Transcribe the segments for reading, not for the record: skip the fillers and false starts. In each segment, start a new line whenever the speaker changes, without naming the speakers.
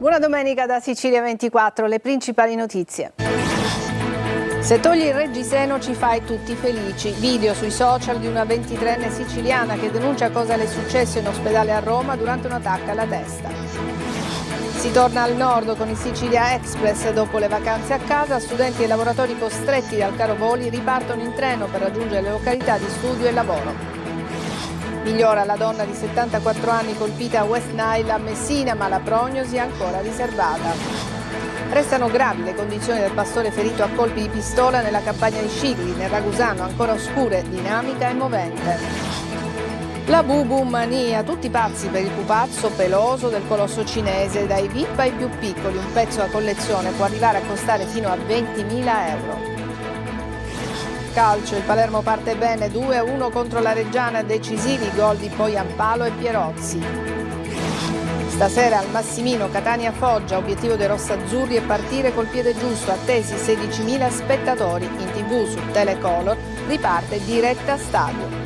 Buona domenica da Sicilia 24, le principali notizie. Se togli il reggiseno ci fai tutti felici. Video sui social di una 23enne siciliana che denuncia cosa le è successo in ospedale a Roma durante un attacco alla testa. Si torna al nord con il Sicilia Express. Dopo le vacanze a casa, studenti e lavoratori costretti dal caro voli ripartono in treno per raggiungere le località di studio e lavoro. Migliora la donna di 74 anni colpita a West Nile a Messina, ma la prognosi è ancora riservata. Restano gravi le condizioni del pastore ferito a colpi di pistola nella campagna di Scicli, nel Ragusano, ancora oscure, dinamica e movente. La bubu-mania, tutti pazzi per il pupazzo peloso del colosso cinese, dai VIP ai più piccoli, un pezzo da collezione può arrivare a costare fino a 20.000 euro. Calcio, il Palermo parte bene, 2-1 contro la Reggiana, decisivi gol di Poyampalo e Pierozzi. Stasera al Massimino Catania-Foggia, obiettivo dei rossazzurri è partire col piede giusto, attesi 16.000 spettatori, in TV su Telecolor, riparte diretta stadio.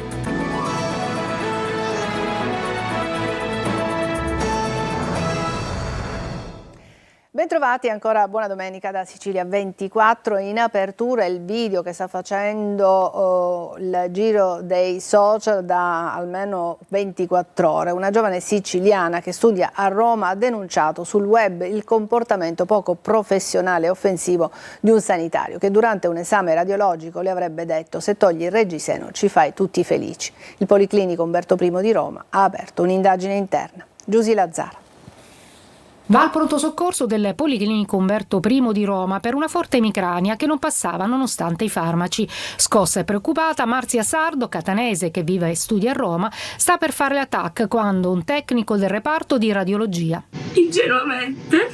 Bentrovati, ancora buona domenica da Sicilia 24. In apertura il video che sta facendo il giro dei social da almeno 24 ore. Una giovane siciliana che studia a Roma ha denunciato sul web il comportamento poco professionale e offensivo di un sanitario che durante un esame radiologico le avrebbe detto: se togli il reggiseno ci fai tutti felici. Il Policlinico Umberto I di Roma ha aperto un'indagine interna. Giusy Lazzara.
Va al pronto soccorso del Policlinico Umberto I di Roma per una forte emicrania che non passava nonostante i farmaci. Scossa e preoccupata, Marzia Sardo, catanese che vive e studia a Roma, sta per fare l'attacco quando un tecnico del reparto di radiologia.
Ingenuamente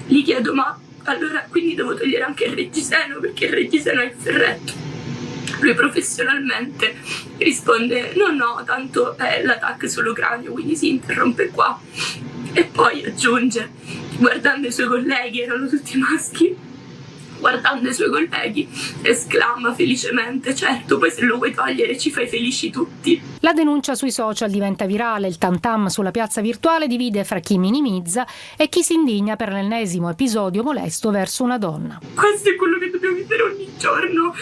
gli chiedo: ma allora quindi devo togliere anche il reggiseno perché il reggiseno è il ferretto? Lui professionalmente risponde: no, tanto è l'attacco solo cranio, quindi si interrompe qua. E poi aggiunge, guardando i suoi colleghi, erano tutti maschi, guardando i suoi colleghi esclama felicemente: certo, poi se lo vuoi togliere ci fai felici tutti.
La denuncia sui social diventa virale, il tam tam sulla piazza virtuale divide fra chi minimizza e chi si indigna per l'ennesimo episodio molesto verso una donna.
Questo è quello che dobbiamo vivere ogni giorno,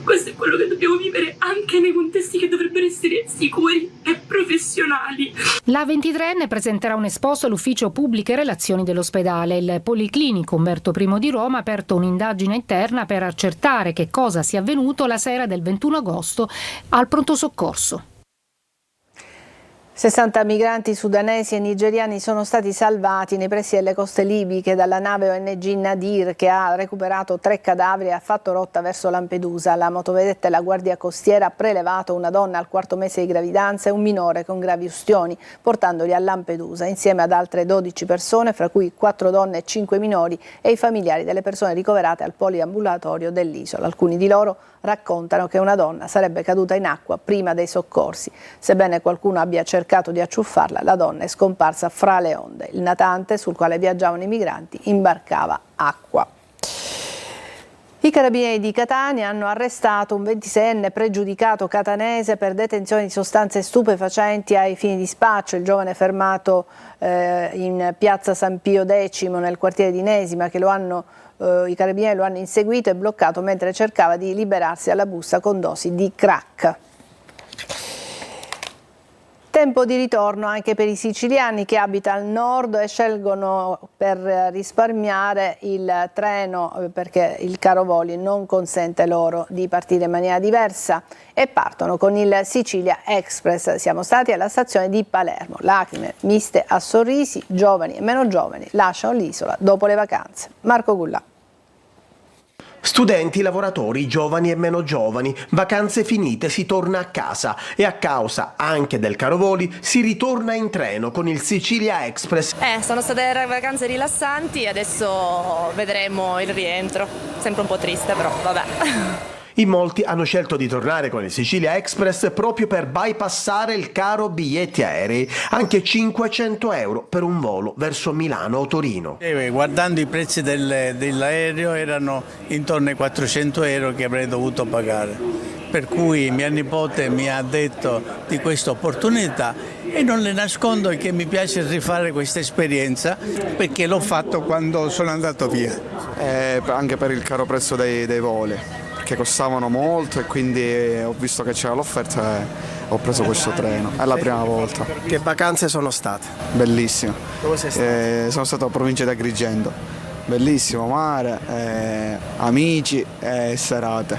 questo è quello che dobbiamo vivere anche nei contesti che dovrebbero essere sicuri e professionali.
La 23enne presenterà un esposto all'ufficio pubbliche relazioni dell'ospedale. Il Policlinico Umberto I di Roma ha aperto un'indagine interna per accertare che cosa sia avvenuto la sera del 21 agosto al pronto soccorso.
60 migranti sudanesi e nigeriani sono stati salvati nei pressi delle coste libiche dalla nave ONG Nadir, che ha recuperato 3 cadaveri e ha fatto rotta verso Lampedusa. La motovedetta e la guardia costiera ha prelevato una donna al 4º mese di gravidanza e un minore con gravi ustioni, portandoli a Lampedusa insieme ad altre 12 persone, fra cui 4 donne e 5 minori, e i familiari delle persone ricoverate al poliambulatorio dell'isola. Alcuni di loro raccontano che una donna sarebbe caduta in acqua prima dei soccorsi. Sebbene qualcuno abbia cercato di acciuffarla, la donna è scomparsa fra le onde. Il natante sul quale viaggiavano i migranti imbarcava acqua. I carabinieri di Catania hanno arrestato un 26enne pregiudicato catanese per detenzione di sostanze stupefacenti ai fini di spaccio. Il giovane fermato in piazza San Pio X nel quartiere di Nesima, che i carabinieri lo hanno inseguito e bloccato mentre cercava di liberarsi dalla busta con dosi di crack. Tempo di ritorno anche per i siciliani che abitano al nord e scelgono per risparmiare il treno perché il caro voli non consente loro di partire in maniera diversa e partono con il Sicilia Express. Siamo stati alla stazione di Palermo. Lacrime miste a sorrisi, giovani e meno giovani lasciano l'isola dopo le vacanze. Marco Gullà.
Studenti, lavoratori, giovani e meno giovani, vacanze finite, si torna a casa e a causa anche del caro voli si ritorna in treno con il Sicilia Express.
Sono state vacanze rilassanti, adesso vedremo il rientro, sempre un po' triste però vabbè.
In molti hanno scelto di tornare con il Sicilia Express proprio per bypassare il caro biglietti aerei, anche 500 euro per un volo verso Milano o Torino.
Guardando i prezzi dell'aereo erano intorno ai 400 euro che avrei dovuto pagare, per cui mia nipote mi ha detto di questa opportunità e non le nascondo che mi piace rifare questa esperienza perché l'ho fatto quando sono andato via.
Anche per il caro prezzo dei voli, che costavano molto, e quindi ho visto che c'era l'offerta e ho preso questo treno. È la prima volta.
Che vacanze sono state?
Bellissimo.
Dove sei stato?
Sono stato a provincia di Agrigento. Bellissimo mare, amici e serate.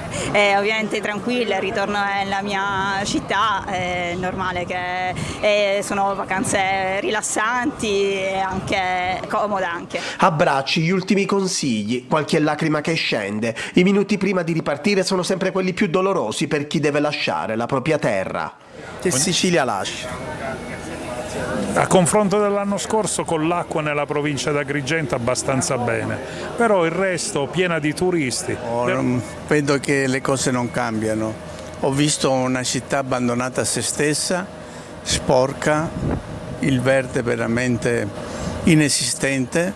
Ovviamente tranquilla, ritorno nella mia città, è normale che sono vacanze rilassanti e anche comode anche.
Abbracci, gli ultimi consigli, qualche lacrima che scende. I minuti prima di ripartire sono sempre quelli più dolorosi per chi deve lasciare la propria terra.
Che Sicilia lasci? A confronto dell'anno scorso, con l'acqua nella provincia d'Agrigento abbastanza bene, però il resto piena di turisti.
Vedo che le cose non cambiano. Ho visto una città abbandonata a se stessa, sporca, il verde veramente inesistente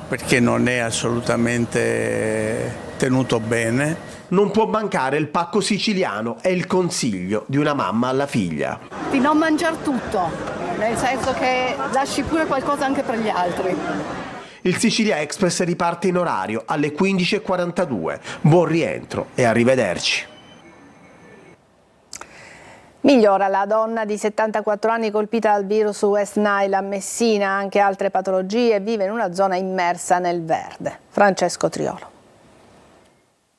perché non è assolutamente tenuto bene.
Non può mancare il pacco siciliano e il consiglio di una mamma alla figlia.
Di non mangiare tutto, nel senso che lasci pure qualcosa anche per gli altri.
Il Sicilia Express riparte in orario alle 15:42. Buon rientro e arrivederci.
Migliora la donna di 74 anni colpita dal virus West Nile a Messina, anche altre patologie, vive in una zona immersa nel verde. Francesco Triolo.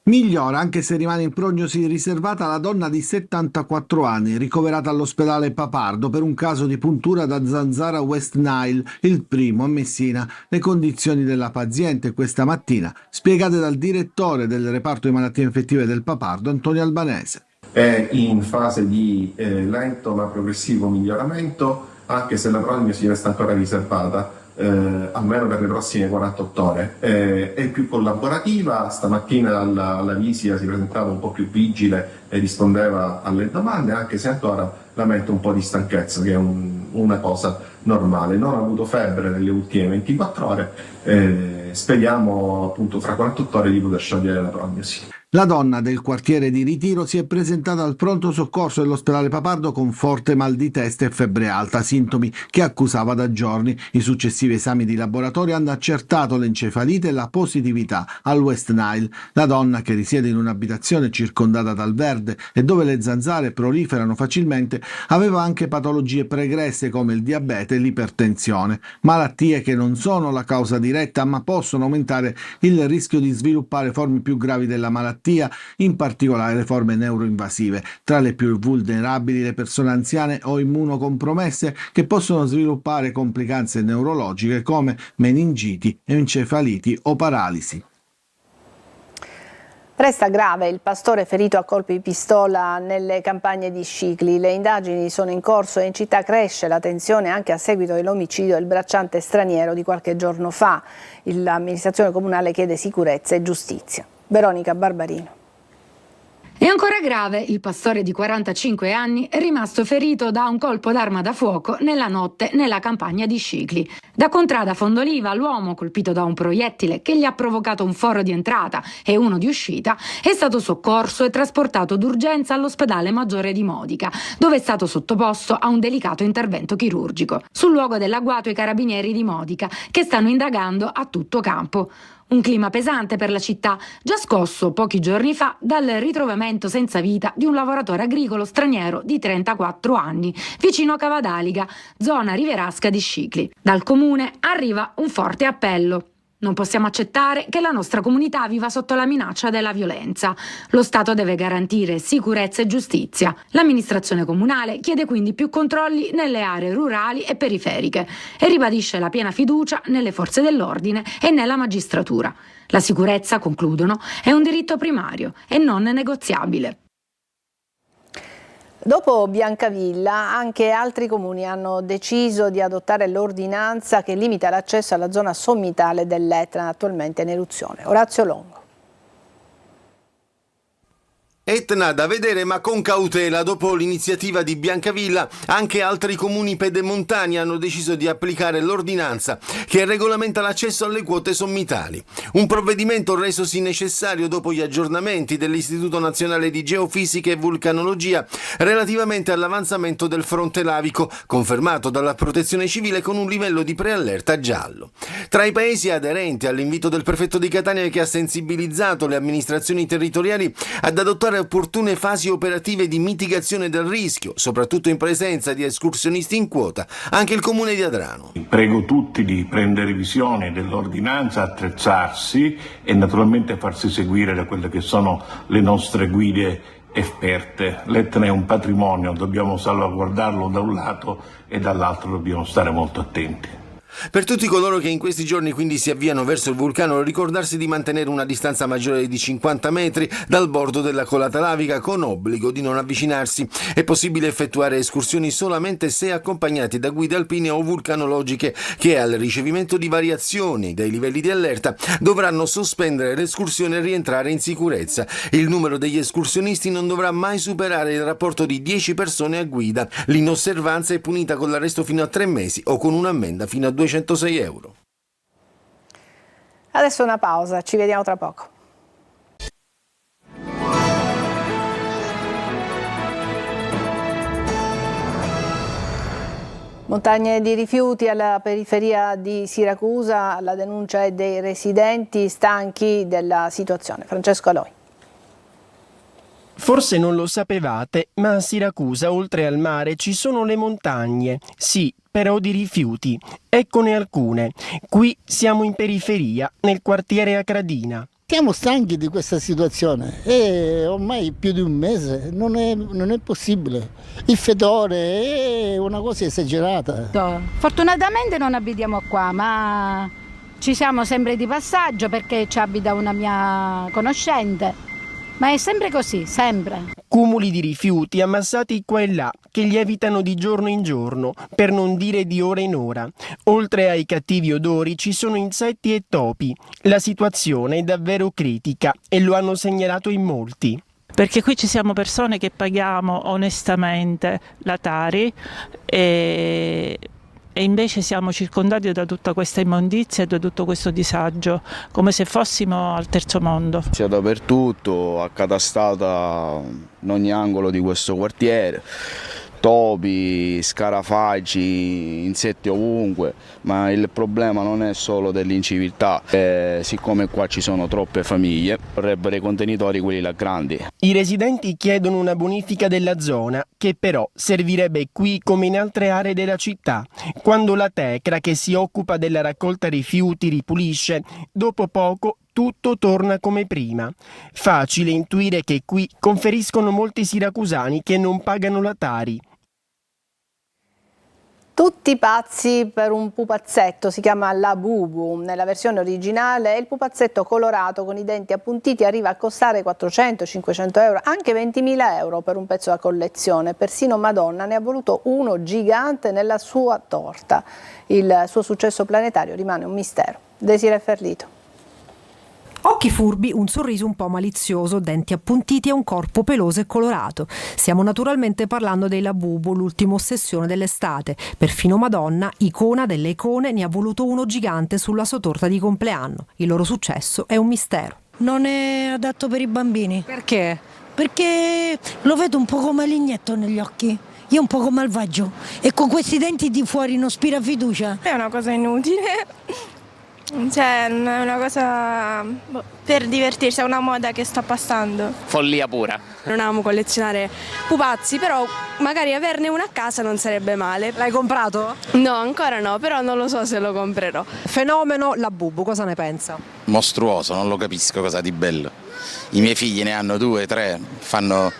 Migliora, anche se rimane in prognosi riservata, la donna di 74 anni, ricoverata all'ospedale Papardo per un caso di puntura da zanzara West Nile, il primo a Messina. Le condizioni della paziente questa mattina, spiegate dal direttore del reparto di malattie infettive del Papardo, Antonio Albanese.
È in fase di lento ma progressivo miglioramento, anche se la prognosi resta ancora riservata. Almeno per le prossime 48 ore. È più collaborativa, stamattina alla visita si presentava un po' più vigile e rispondeva alle domande, anche se ancora lamenta un po' di stanchezza, che è una cosa normale. Non ha avuto febbre nelle ultime 24 ore, speriamo appunto fra 48 ore di poter sciogliere la prognosi.
La donna del quartiere di Ritiro si è presentata al pronto soccorso dell'ospedale Papardo con forte mal di testa e febbre alta, sintomi che accusava da giorni. I successivi esami di laboratorio hanno accertato l'encefalite e la positività al West Nile. La donna, che risiede in un'abitazione circondata dal verde e dove le zanzare proliferano facilmente, aveva anche patologie pregresse come il diabete e l'ipertensione, malattie che non sono la causa diretta ma possono aumentare il rischio di sviluppare forme più gravi della malattia, in particolare le forme neuroinvasive. Tra le più vulnerabili le persone anziane o immunocompromesse, che possono sviluppare complicanze neurologiche come meningiti, encefaliti o paralisi.
Resta grave il pastore ferito a colpi di pistola nelle campagne di Scicli. Le indagini sono in corso e in città cresce la tensione anche a seguito dell'omicidio del bracciante straniero di qualche giorno fa. L'amministrazione comunale chiede sicurezza e giustizia. Veronica Barbarino.
È ancora grave, il pastore di 45 anni è rimasto ferito da un colpo d'arma da fuoco nella notte nella campagna di Scicli. Da Contrada Fondoliva, l'uomo colpito da un proiettile che gli ha provocato un foro di entrata e uno di uscita è stato soccorso e trasportato d'urgenza all'ospedale Maggiore di Modica, dove è stato sottoposto a un delicato intervento chirurgico. Sul luogo dell'agguato i carabinieri di Modica, che stanno indagando a tutto campo. Un clima pesante per la città, già scosso pochi giorni fa dal ritrovamento senza vita di un lavoratore agricolo straniero di 34 anni, vicino a Cavadaliga, zona rivierasca di Scicli. Dal comune arriva un forte appello. Non possiamo accettare che la nostra comunità viva sotto la minaccia della violenza. Lo Stato deve garantire sicurezza e giustizia. L'amministrazione comunale chiede quindi più controlli nelle aree rurali e periferiche e ribadisce la piena fiducia nelle forze dell'ordine e nella magistratura. La sicurezza, concludono, è un diritto primario e non negoziabile.
Dopo Biancavilla, anche altri comuni hanno deciso di adottare l'ordinanza che limita l'accesso alla zona sommitale dell'Etna, attualmente in eruzione. Orazio Longo.
Etna da vedere ma con cautela. Dopo l'iniziativa di Biancavilla, anche altri comuni pedemontani hanno deciso di applicare l'ordinanza che regolamenta l'accesso alle quote sommitali. Un provvedimento resosi necessario dopo gli aggiornamenti dell'Istituto Nazionale di Geofisica e Vulcanologia relativamente all'avanzamento del fronte lavico, confermato dalla Protezione Civile con un livello di preallerta giallo. Tra i paesi aderenti all'invito del prefetto di Catania, che ha sensibilizzato le amministrazioni territoriali ad adottare opportune fasi operative di mitigazione del rischio, soprattutto in presenza di escursionisti in quota, anche il comune di Adrano.
Prego tutti di prendere visione dell'ordinanza, attrezzarsi e naturalmente farsi seguire da quelle che sono le nostre guide esperte. L'Etna è un patrimonio, dobbiamo salvaguardarlo da un lato e dall'altro dobbiamo stare molto attenti.
Per tutti coloro che in questi giorni quindi si avviano verso il vulcano, ricordarsi di mantenere una distanza maggiore di 50 metri dal bordo della colata lavica, con obbligo di non avvicinarsi. È possibile effettuare escursioni solamente se accompagnati da guide alpine o vulcanologiche che, al ricevimento di variazioni dei livelli di allerta, dovranno sospendere l'escursione e rientrare in sicurezza. Il numero degli escursionisti non dovrà mai superare il rapporto di 10 persone a guida. L'inosservanza è punita con l'arresto fino a 3 mesi o con un'ammenda fino a 206 euro.
Adesso una pausa, ci vediamo tra poco. Montagne di rifiuti alla periferia di Siracusa, la denuncia è dei residenti stanchi della situazione. Francesco Aloi.
Forse non lo sapevate, ma a Siracusa, oltre al mare, ci sono le montagne. Sì, però di rifiuti. Eccone alcune. Qui siamo in periferia, nel quartiere Acradina.
Siamo stanchi di questa situazione e ormai più di un mese non è possibile. Il fedore è una cosa esagerata.
Fortunatamente non abitiamo qua, ma ci siamo sempre di passaggio perché ci abita una mia conoscente. Ma è sempre così, sempre.
Cumuli di rifiuti ammassati qua e là, che lievitano di giorno in giorno, per non dire di ora in ora. Oltre ai cattivi odori ci sono insetti e topi. La situazione è davvero critica e lo hanno segnalato in molti.
Perché qui ci siamo persone che paghiamo onestamente la Tari e invece siamo circondati da tutta questa immondizia e da tutto questo disagio, come se fossimo al terzo mondo.
C'è dappertutto, accatastata in ogni angolo di questo quartiere, topi, scarafaggi, insetti ovunque, ma il problema non è solo dell'inciviltà, siccome qua ci sono troppe famiglie, vorrebbero i contenitori quelli là grandi.
I residenti chiedono una bonifica della zona, che però servirebbe qui come in altre aree della città. Quando la Tecra, che si occupa della raccolta rifiuti, ripulisce, dopo poco tutto torna come prima. Facile intuire che qui conferiscono molti siracusani che non pagano la Tari.
Tutti pazzi per un pupazzetto, si chiama La Bubu. Nella versione originale il pupazzetto colorato con i denti appuntiti arriva a costare 400-500 euro, anche 20.000 euro per un pezzo da collezione. Persino Madonna ne ha voluto uno gigante nella sua torta. Il suo successo planetario rimane un mistero. Desiree Ferlito.
Occhi furbi, un sorriso un po' malizioso, denti appuntiti e un corpo peloso e colorato. Stiamo naturalmente parlando dei Labubu, l'ultima ossessione dell'estate. Perfino Madonna, icona delle icone, ne ha voluto uno gigante sulla sua torta di compleanno. Il loro successo è un mistero.
Non è adatto per i bambini.
Perché?
Perché lo vedo un po' malignettò negli occhi. Io un poco malvagio e con questi denti di fuori non spira fiducia.
È una cosa inutile. Cioè, è una cosa per divertirsi, è una moda che sta passando.
Follia pura.
Non amo collezionare pupazzi, però magari averne uno a casa non sarebbe male.
L'hai comprato?
No, ancora no, però non lo so se lo comprerò.
Fenomeno Labubu, cosa ne pensa?
Mostruoso, non lo capisco cosa di bello. I miei figli ne hanno 2, 3, fanno...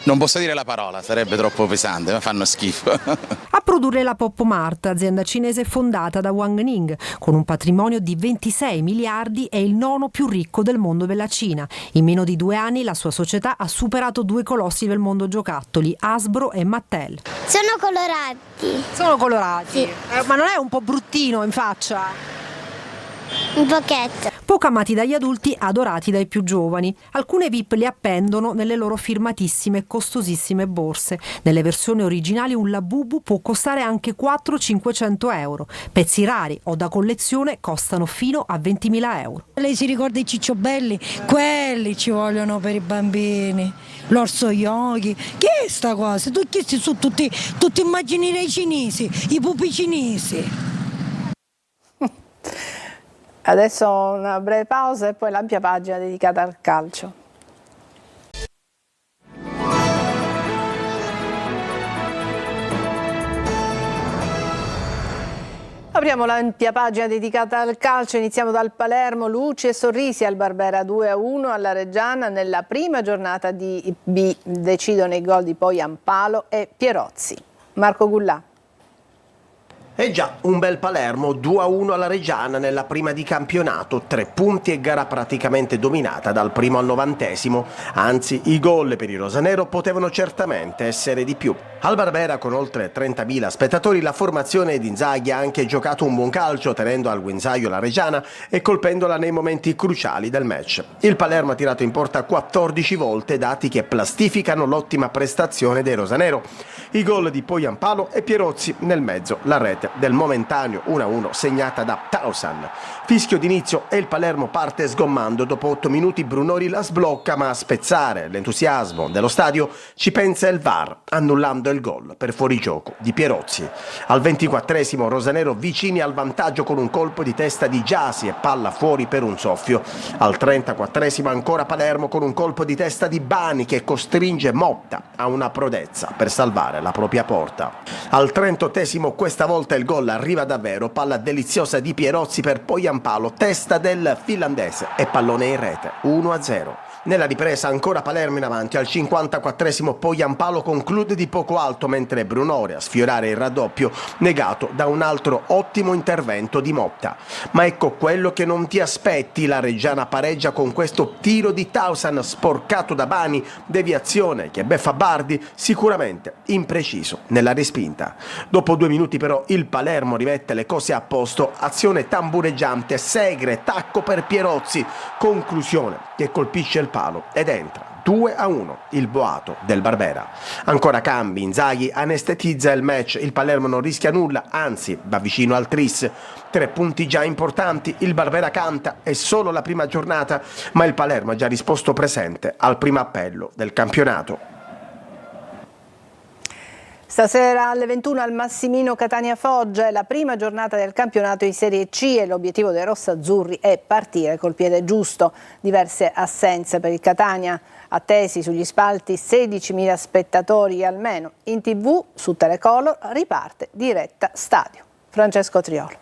Non posso dire la parola, sarebbe troppo pesante, ma fanno schifo.
A produrre la Pop Mart, azienda cinese fondata da Wang Ning, con un patrimonio di 26 miliardi, è il nono più ricco del mondo della Cina. In meno di 2 anni la sua società ha superato 2 colossi del mondo giocattoli, Hasbro e Mattel.
Sono colorati.
Sono colorati?
Sì.
Ma non è un po' bruttino in faccia?
Un pochetto.
Poco amati dagli adulti, adorati dai più giovani. Alcune VIP li appendono nelle loro firmatissime e costosissime borse. Nelle versioni originali un Labubu può costare anche 400-500 euro. Pezzi rari o da collezione costano fino a 20.000 euro.
Lei si ricorda i cicciobelli? Quelli ci vogliono per i bambini. L'orso yogi. Che è sta cosa? Tu chiesti su tutti immagini dei cinesi, i pupi cinesi.
Adesso una breve pausa e poi l'ampia pagina dedicata al calcio. Apriamo l'ampia pagina dedicata al calcio, iniziamo dal Palermo, luci e sorrisi al Barbera 2-1 alla Reggiana nella prima giornata di B, decidono i gol di Poyampalo e Pierozzi. Marco Gullà.
E già, un bel Palermo 2-1 alla Reggiana nella prima di campionato, 3 punti e gara praticamente dominata dal primo al 90°, anzi i gol per i rosanero potevano certamente essere di più. Al Barbera, con oltre 30.000 spettatori, la formazione di Inzaghi ha anche giocato un buon calcio, tenendo al guinzaglio la Reggiana e colpendola nei momenti cruciali del match. Il Palermo ha tirato in porta 14 volte, dati che plastificano l'ottima prestazione dei rosanero. I gol di Poyampalo e Pierozzi nel mezzo, la rete del momentaneo 1-1 segnata da Tausan. Fischio d'inizio e il Palermo parte sgommando. Dopo 8 minuti Brunori la sblocca, ma a spezzare l'entusiasmo dello stadio ci pensa il VAR, annullando il gol per fuorigioco di Pierozzi. Al 24° rosanero vicini al vantaggio con un colpo di testa di Giasi e palla fuori per un soffio. Al 34° ancora Palermo con un colpo di testa di Bani che costringe Motta a una prodezza per salvare la propria porta. Al 38° questa volta il gol arriva davvero, palla deliziosa di Pierozzi per Poyampalo, testa del finlandese e pallone in rete, 1-0. Nella ripresa ancora Palermo in avanti, al 54° Poyampalo conclude di poco alto, mentre Brunore a sfiorare il raddoppio, negato da un altro ottimo intervento di Motta. Ma ecco quello che non ti aspetti, la Reggiana pareggia con questo tiro di Tausan sporcato da Bani, deviazione che beffa Bardi, sicuramente impreciso nella respinta. Dopo 2 minuti però il Palermo rimette le cose a posto, azione tambureggiante, Segre, tacco per Pierozzi, conclusione che colpisce il palo ed entra 2-1 il boato del Barbera. Ancora cambi, Inzaghi anestetizza il match, il Palermo non rischia nulla, anzi va vicino al tris. 3 punti già importanti, il Barbera canta, è solo la prima giornata, ma il Palermo ha già risposto presente al primo appello del campionato.
Stasera alle 21 al Massimino Catania-Foggia è la prima giornata del campionato in Serie C e l'obiettivo dei rossazzurri è partire col piede giusto. Diverse assenze per il Catania, attesi sugli spalti 16.000 spettatori almeno. In TV su Telecolor riparte diretta stadio. Francesco Triolo.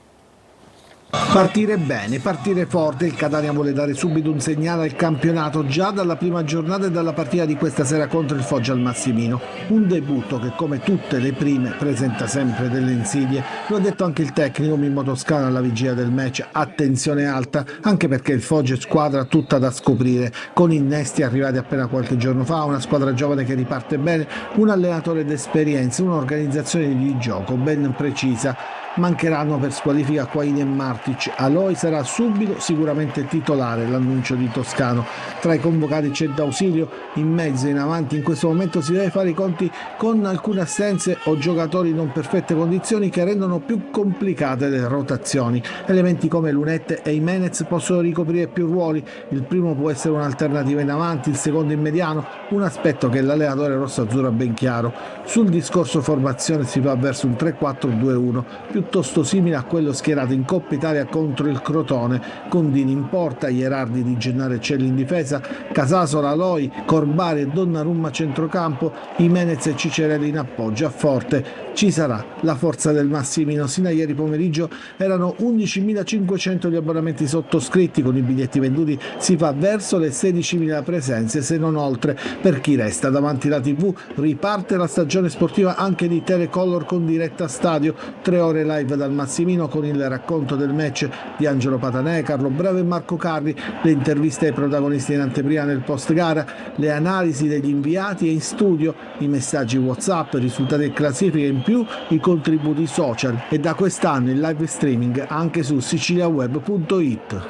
Partire bene, partire forte, il Catania vuole dare subito un segnale al campionato già dalla prima giornata e dalla partita di questa sera contro il Foggia al Massimino. Un debutto che come tutte le prime presenta sempre delle insidie, lo ha detto anche il tecnico Mimmo Toscano alla vigilia del match, attenzione alta anche perché il Foggia è squadra tutta da scoprire, con innesti arrivati appena qualche giorno fa, una squadra giovane che riparte bene, un allenatore d'esperienza, un'organizzazione di gioco ben precisa. Mancheranno per squalifica Quaini e Martic. Aloi sarà subito sicuramente titolare, l'annuncio di Toscano. Tra i convocati c'è D'Ausilio, in mezzo e in avanti in questo momento si deve fare i conti con alcune assenze o giocatori in non perfette condizioni che rendono più complicate le rotazioni. Elementi come Lunette e Jimenez possono ricoprire più ruoli, il primo può essere un'alternativa in avanti, il secondo in mediano, un aspetto che l'allenatore rossazzurro ha ben chiaro. Sul discorso formazione si va verso un 3-4-2-1, piuttosto simile a quello schierato in Coppa Italia contro il Crotone, con Dini in porta, Ierardi, Di Gennaro e Celli in difesa, Casasola, Aloi, Corbari e Donnarumma a centrocampo, Jimenez e Cicerelli in appoggio. A forte ci sarà la forza del Massimino. Sino a ieri pomeriggio erano 11.500 gli abbonamenti sottoscritti, con i biglietti venduti si va verso le 16.000 presenze, se non oltre. Per chi resta davanti alla TV riparte la stagione sportiva anche di Telecolor con diretta stadio, 3 ore live dal Massimino con il racconto del match di Angelo Patanè, Carlo Bravo e Marco Carri, le interviste ai protagonisti in anteprima nel post gara, le analisi degli inviati e in studio, i messaggi WhatsApp, risultati e classifiche, in più i contributi social e da quest'anno il live streaming anche su siciliaweb.it.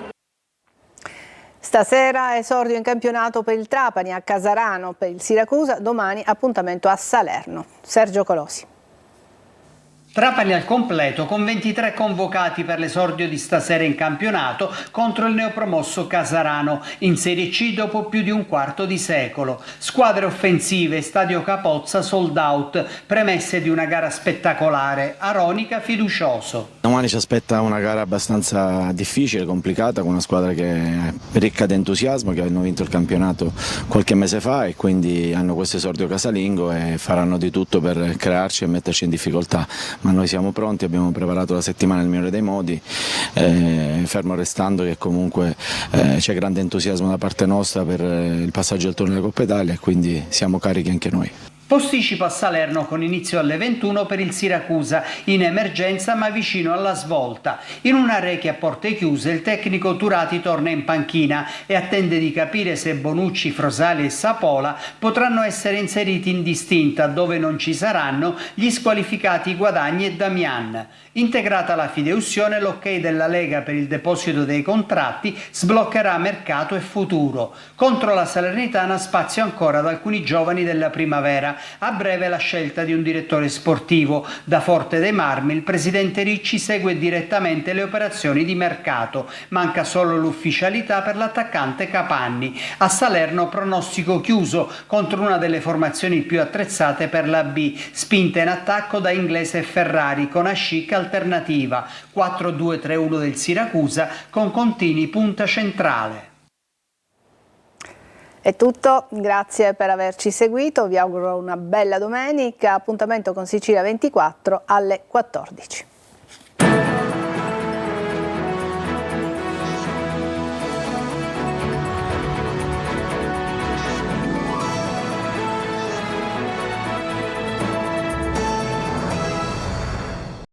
Stasera esordio in campionato per il Trapani a Casarano, per il Siracusa domani appuntamento a Salerno. Sergio Colosi.
Trapani al completo con 23 convocati per l'esordio di stasera in campionato contro il neopromosso Casarano in Serie C dopo più di un quarto di secolo. Squadre offensive, stadio Capozza sold out, premesse di una gara spettacolare. Aronica fiducioso.
Domani ci aspetta una gara abbastanza difficile, complicata, con una squadra che è ricca di entusiasmo, che hanno vinto il campionato qualche mese fa e quindi hanno questo esordio casalingo e faranno di tutto per crearci e metterci in difficoltà. Ma noi siamo pronti, abbiamo preparato la settimana nel migliore dei modi, fermo restando che comunque c'è grande entusiasmo da parte nostra per il passaggio al turno della Coppa Italia e quindi siamo carichi anche noi.
Posticipo a Salerno con inizio alle 21 per il Siracusa, in emergenza ma vicino alla svolta. In una reche a porte chiuse il tecnico Turati torna in panchina e attende di capire se Bonucci, Frosali e Sapola potranno essere inseriti in distinta dove non ci saranno gli squalificati Guadagni e Damian. Integrata la fideussione, l'ok della Lega per il deposito dei contratti sbloccherà mercato e futuro. Contro la Salernitana spazio ancora ad alcuni giovani della primavera. A breve la scelta di un direttore sportivo. Da Forte dei Marmi il presidente Ricci segue direttamente le operazioni di mercato. Manca solo l'ufficialità per l'attaccante Capanni. A Salerno pronostico chiuso contro una delle formazioni più attrezzate per la B, spinta in attacco da Inglese e Ferrari con Ascic alternativa. 4-2-3-1 del Siracusa con Contini punta centrale.
È tutto, grazie per averci seguito, vi auguro una bella domenica, appuntamento con Sicilia 24 alle 14.